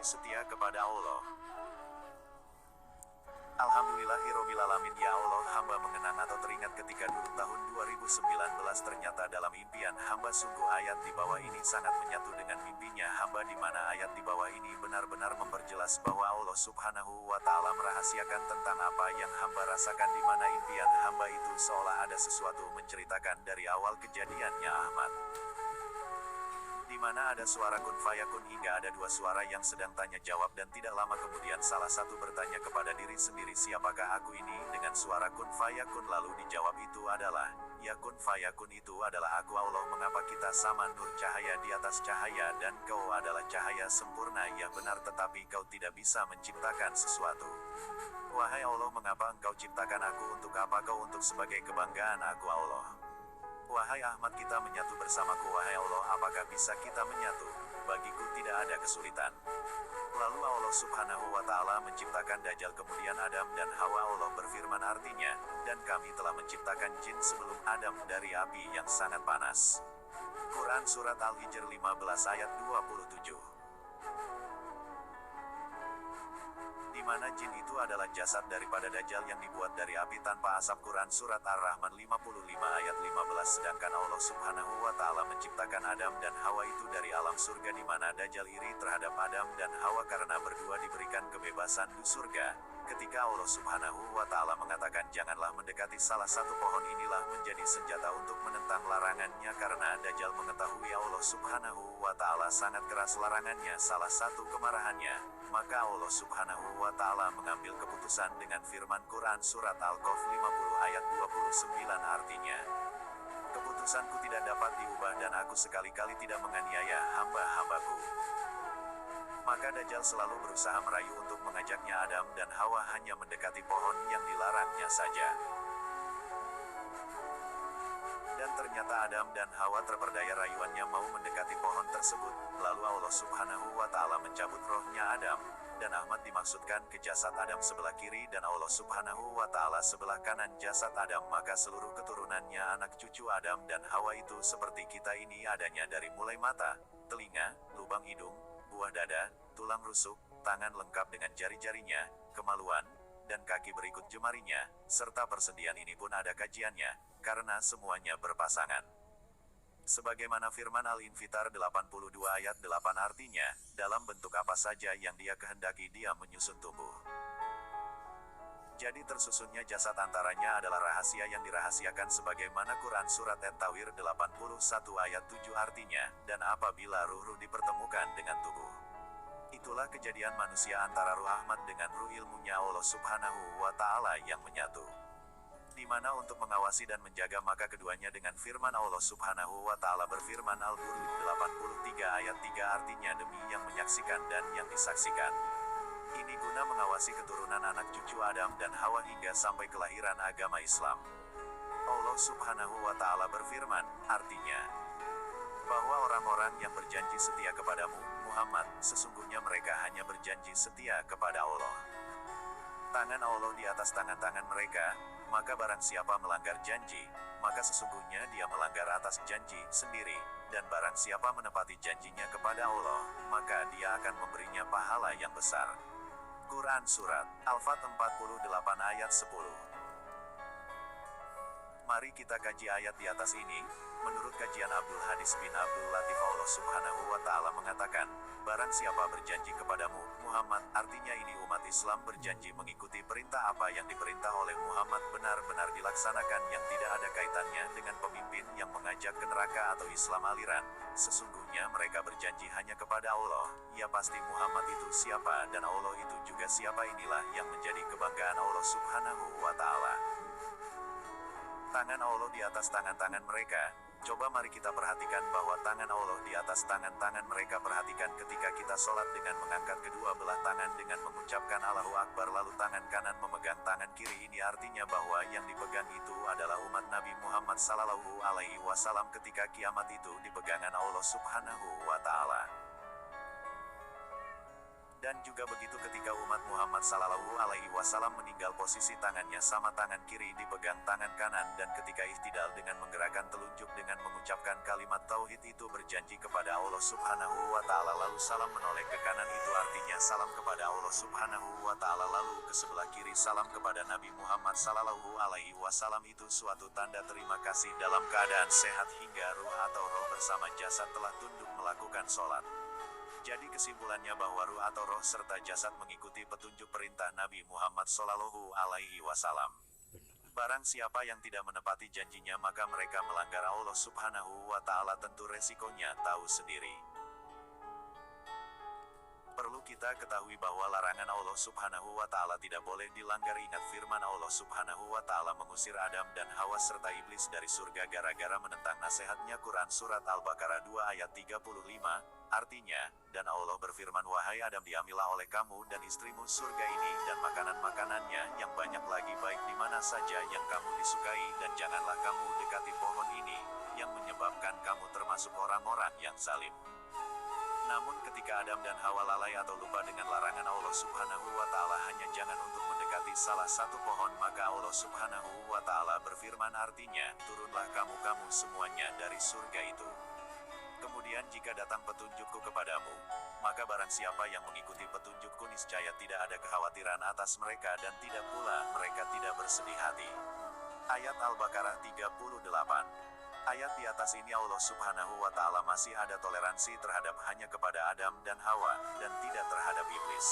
setia kepada Allah. Alhamdulillahirobbilalamin. Ya Allah, hamba mengenang atau teringat ketika dulu tahun 2019 ternyata dalam impian hamba sungguh ayat di bawah ini sangat menyatu dengan mimpinya hamba, di mana ayat di bawah ini benar-benar memperjelas bahwa Allah Subhanahu wa Ta'ala merahasiakan tentang apa yang hamba rasakan, di mana impian hamba itu seolah ada sesuatu menceritakan dari awal kejadiannya Ahmad. Di mana ada suara kun fayakun hingga ada dua suara yang sedang tanya jawab, dan tidak lama kemudian salah satu bertanya kepada diri sendiri, siapakah aku ini? Dengan suara kun fayakun lalu dijawab, itu adalah, ya kun fayakun itu adalah aku Allah. Mengapa kita sama nur cahaya di atas cahaya, dan kau adalah cahaya sempurna? Ya benar, tetapi kau tidak bisa menciptakan sesuatu. Wahai Allah, mengapa engkau ciptakan aku? Untuk apa kau? Untuk sebagai kebanggaan aku Allah. Wahai Ahmad, kita menyatu bersamaku. Wahai Allah, apakah bisa kita menyatu? Bagiku tidak ada kesulitan. Lalu Allah Subhanahu wa Ta'ala menciptakan Dajjal, kemudian Adam dan Hawa. Allah berfirman artinya, dan kami telah menciptakan jin sebelum Adam dari api yang sangat panas. Quran Surat Al-Hijr 15 ayat 27. Di mana jin itu adalah jasad daripada Dajjal yang dibuat dari api tanpa asap. Quran Surat Ar-Rahman 55 ayat 15. Sedangkan Allah Subhanahu wa Ta'ala menciptakan Adam dan Hawa itu dari alam surga, di mana Dajjal iri terhadap Adam dan Hawa karena berdua diberikan kebebasan di surga. Ketika Allah Subhanahu wa Ta'ala mengatakan janganlah mendekati salah satu pohon, inilah menjadi senjata untuk menentang larangannya, karena Dajjal mengetahui Allah Subhanahu wa Ta'ala sangat keras larangannya, salah satu kemarahannya. Maka Allah Subhanahu wa Ta'ala mengambil keputusan dengan firman Quran Surat Al-Kahf 50 ayat 29, artinya, keputusanku tidak dapat diubah dan aku sekali-kali tidak menganiaya hamba-hambaku. Maka Dajjal selalu berusaha merayu untuk mengajaknya Adam dan Hawa hanya mendekati pohon yang dilarangnya saja. Dan ternyata Adam dan Hawa terperdaya rayuannya mau mendekati pohon tersebut. Lalu Allah Subhanahu wa Ta'ala mencabut rohnya Adam dan Ahmad, dimaksudkan ke jasad Adam sebelah kiri dan Allah Subhanahu wa Ta'ala sebelah kanan jasad Adam. Maka seluruh keturunannya anak cucu Adam dan Hawa itu seperti kita ini, adanya dari mulai mata, telinga, lubang hidung, buah dada, tulang rusuk, tangan lengkap dengan jari-jarinya, kemaluan, dan kaki berikut jemarinya, serta persendian ini pun ada kajiannya, karena semuanya berpasangan. Sebagaimana firman Al-Infitar 82 ayat 8, artinya, dalam bentuk apa saja yang dia kehendaki dia menyusun tubuh. Jadi tersusunnya jasad antaranya adalah rahasia yang dirahasiakan, sebagaimana Quran Surat At-Tawir 81 ayat 7, artinya, dan apabila ruh-ruh dipertemukan dengan tubuh. Itulah kejadian manusia antara ruh Ahmad dengan ruh ilmunya Allah Subhanahu wa Ta'ala yang menyatu. Di mana untuk mengawasi dan menjaga, maka keduanya dengan firman Allah Subhanahu wa Ta'ala berfirman Al-Buruj 83 ayat 3, artinya demi yang menyaksikan dan yang disaksikan. Ini guna mengawasi keturunan anak cucu Adam dan Hawa hingga sampai kelahiran agama Islam. Allah Subhanahu wa Ta'ala berfirman, artinya, bahwa orang-orang yang berjanji setia kepadamu, Muhammad, sesungguhnya mereka hanya berjanji setia kepada Allah. Tangan Allah di atas tangan-tangan mereka, maka barang siapa melanggar janji, maka sesungguhnya dia melanggar atas janji sendiri, dan barang siapa menepati janjinya kepada Allah, maka dia akan memberinya pahala yang besar. Quran Surat Al-Fat 48 ayat 10. Mari kita kaji ayat di atas ini. Menurut kajian Abdul Hadis bin Abdul Latif, Allah Subhanahu wa Ta'ala mengatakan, barang siapa berjanji kepadamu, Muhammad, artinya ini umat Islam berjanji mengikuti perintah apa yang diperintah oleh Muhammad benar-benar dilaksanakan, yang tidak ada kaitannya dengan pemimpin yang mengajak ke neraka atau Islam aliran. Sesungguhnya mereka berjanji hanya kepada Allah. Ya pasti Muhammad itu siapa dan Allah itu juga siapa, inilah yang menjadi kebanggaan Allah Subhanahu wa Ta'ala. Tangan Allah di atas tangan-tangan mereka. Coba mari kita perhatikan bahwa tangan Allah di atas tangan-tangan mereka. Perhatikan ketika kita sholat dengan mengangkat kedua belah tangan dengan mengucapkan Allahu Akbar, lalu tangan kanan memegang tangan kiri. Ini artinya bahwa yang dipegang itu adalah umat Nabi Muhammad Sallallahu Alaihi Wasallam ketika kiamat itu dipegangan Allah Subhanahu wa Ta'ala. Dan juga begitu ketika umat Muhammad Sallallahu Alaihi Wasallam meninggal, posisi tangannya sama tangan kiri dipegang tangan kanan, dan ketika ihtidal dengan menggerakkan telunjuk dengan mengucapkan kalimat tauhid itu berjanji kepada Allah Subhanahu wa Ta'ala, lalu salam menoleh ke kanan itu artinya salam kepada Allah Subhanahu wa Ta'ala, lalu ke sebelah kiri salam kepada Nabi Muhammad Sallallahu Alaihi Wasallam. Itu suatu tanda terima kasih dalam keadaan sehat hingga ruh atau roh bersama jasad telah tunduk melakukan sholat. Jadi kesimpulannya bahwa ruh atau roh serta jasad mengikuti petunjuk perintah Nabi Muhammad Sallallahu Alaihi Wasallam. Barang siapa yang tidak menepati janjinya maka mereka melanggar Allah Subhanahu wa Ta'ala, tentu resikonya tahu sendiri. Perlu kita ketahui bahwa larangan Allah Subhanahu wa Ta'ala tidak boleh dilanggar. Ingat firman Allah Subhanahu wa Ta'ala mengusir Adam dan Hawa serta iblis dari surga gara-gara menentang nasihatnya. Quran Surat Al-Baqarah 2 ayat 35, artinya, dan Allah berfirman, wahai Adam, diambillah oleh kamu dan istrimu surga ini dan makanan-makanannya yang banyak lagi baik di mana saja yang kamu disukai, dan janganlah kamu dekati pohon ini, yang menyebabkan kamu termasuk orang-orang yang zalim. Namun ketika Adam dan Hawa lalai atau lupa dengan larangan Allah Subhanahu wa Ta'ala hanya jangan untuk mendekati salah satu pohon, maka Allah Subhanahu wa Ta'ala berfirman artinya, turunlah kamu semuanya dari surga itu. Kemudian jika datang petunjukku kepadamu, maka barang siapa yang mengikuti petunjukku niscaya tidak ada kekhawatiran atas mereka dan tidak pula mereka tidak bersedih hati. Ayat Al-Baqarah 38. Ayat di atas ini Allah Subhanahu wa Ta'ala masih ada toleransi terhadap hanya kepada Adam dan Hawa, dan tidak terhadap iblis.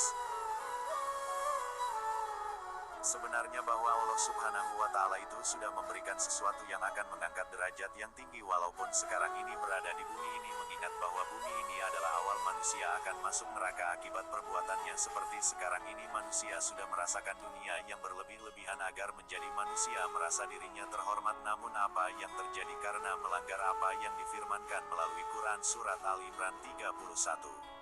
Sebenarnya bahwa Allah Subhanahu wa Ta'ala itu sudah memberikan sesuatu yang akan mengangkat derajat yang tinggi walaupun sekarang ini berada di bumi ini, mengingat bahwa bumi ini adalah awal manusia akan masuk neraka akibat perbuatannya. Seperti sekarang ini manusia sudah merasakan dunia yang berlebih-lebihan agar menjadi manusia merasa dirinya terhormat, namun apa yang terjadi karena melanggar apa yang difirmankan melalui Quran Surat Al-Imran 31.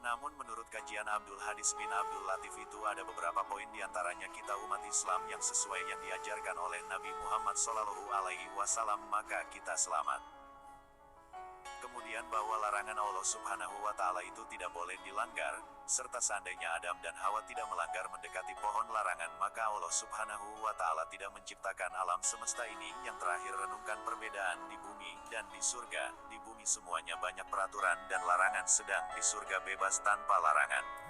Namun menurut kajian Abdul Hadis bin Abdul Latif itu ada beberapa poin diantaranya kita umat Islam yang sesuai yang diajarkan oleh Nabi Muhammad Sallallahu Alaihi Wasallam maka kita selamat. Kemudian bahwa larangan Allah Subhanahu wa Ta'ala itu tidak boleh dilanggar, serta seandainya Adam dan Hawa tidak melanggar mendekati pohon larangan maka Allah Subhanahu wa Ta'ala tidak menciptakan alam semesta ini. Yang terakhir, renungkan perbedaan di bumi dan di surga. Di bumi semuanya banyak peraturan dan larangan, sedang di surga bebas tanpa larangan.